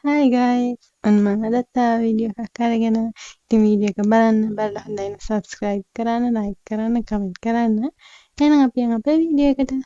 Hi guys, මම අදත් ආව වීඩියෝ එකක් අරගෙන. ඉතින් වීඩියෝ එක බලලා හොඳයි නම් subscribe කරන්න, like කරන්න, comment කරන්න. එහෙනම් අපි යමු අපේ වීඩියෝ එකට.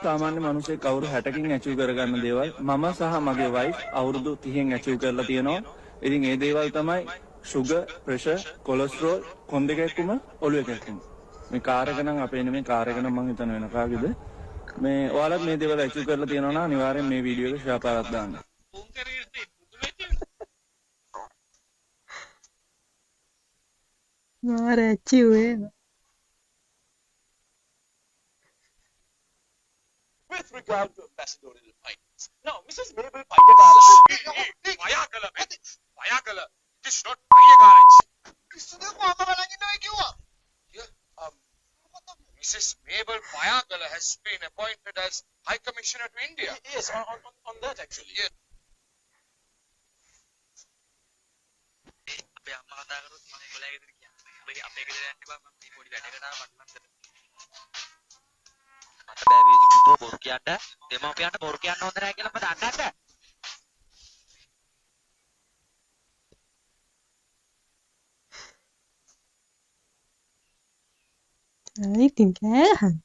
සාමාන්‍ය මිනිස්සේ කවුරු 60කින් ඇචීව් කරගන්න දේවල් මම සහ මගේ වයිෆ් අවුරුදු 30න් ඇචීව් කරලා තියෙනවා. ඉතින් ඒ දේවල් තමයි sugar, pressure, cholesterol, කොන් දෙක එක්කම ඔළුව එක එක්කම. මේ කාර් එක නම් අපේ නෙමෙයි කාර් එක නම් මං හිතන වෙන කාගේද. මේ ඔයාලත් මේ දේවල් ඇචීව් කරලා තියෙනවා නම් අනිවාර්යෙන් මේ වීඩියෝ එක ෂෙයා කරලා දාන්න. මාර achieve වෙනවා. With regard to ambassadorial fights. Now, Mrs. Mabel Payagala. Payagala, man. Payagala. It is not Payagala. Mrs. Mabel Payagala has been appointed as High Commissioner to India. Yes, on that actually. Yeah. මට බෑ වේදි පුතෝ බොරු කියන්න දෙමාපියන්ට බොරු කියන්න හොඳ නැහැ කියලා මම දන්නේ නැද්ද? ඉතින් කෑ ගහන්න.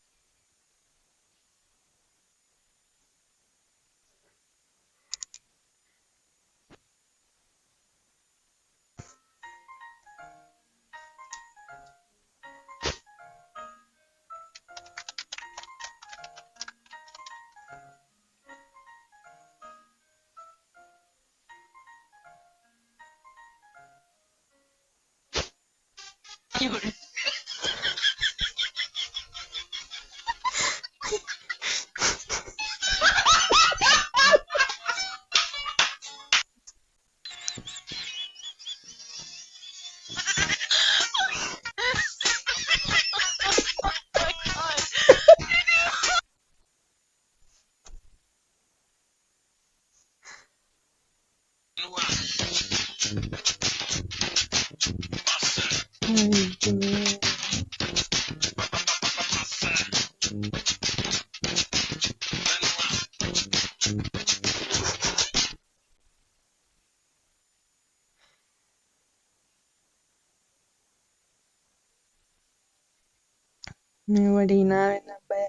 මේ වඩ hina වෙන්න බෑ.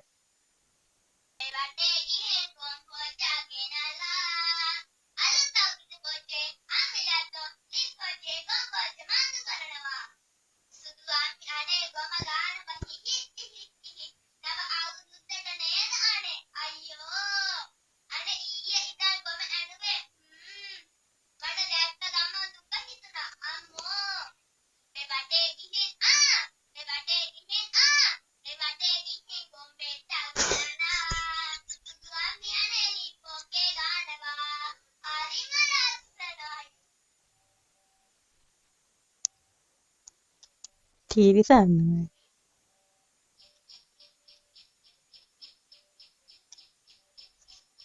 තිරිසන්නයි.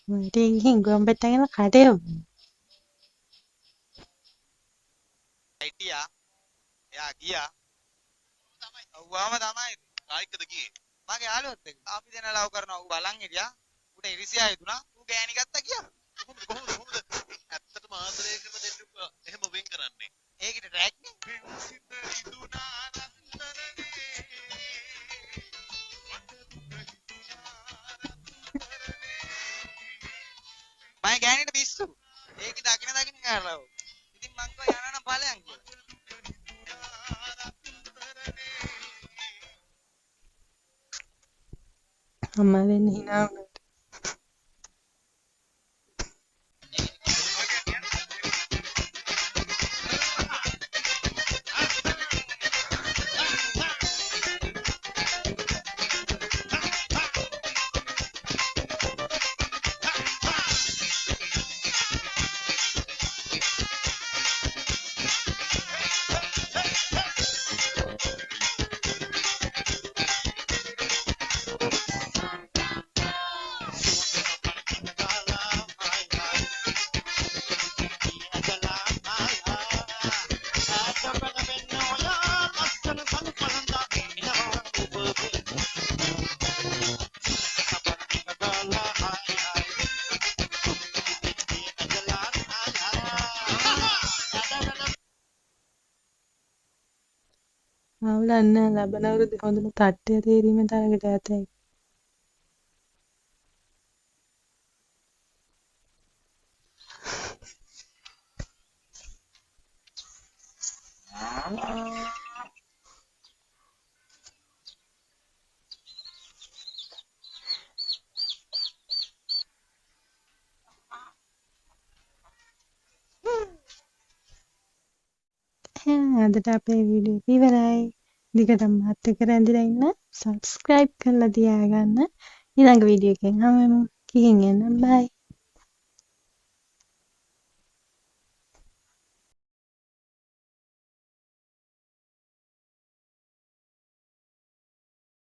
මට ගිහින් ගොම්බෙට ගෙන කඩේ හිටියා එයා ගියා තමයි අවුවාම තමයි කායිකද ගියේ මගේ යාළුවත් එක්ක අපි දෙන ලව් කරනවා ඌ බලන් හිටියා ඌට ඉරිසියා හිතුණා ඌ ගෑණි ගත්තා ගියා කොහොමද ඇත්තටම ආදරය කරන දෙන්නුක එහෙම වෙන් කරන්නේ ඒකට ට්‍රැක් නේ ඉදුනා රත්තරනේ මම ගෑණිට පිස්සු ඒක දකින්න කරලා ඉතින් මං කෝ යනවා නම් ඵලයන් කියලා අම්මා වෙන්න hina වුණා. අවුලක් නෑ ලබන අවුරුද්දේ හොඳම තට්ටය තේරීමේ තරගට ඇතැයි. අදට අපේ වීඩියෝ එක ඉවරයි. දිගටම මාත් එක්ක රැඳිලා ඉන්න. subscribe කරලා තියාගන්න. ඊළඟ වීඩියෝ එකෙන් හමු වෙමු. කිහින් එන්න බයි.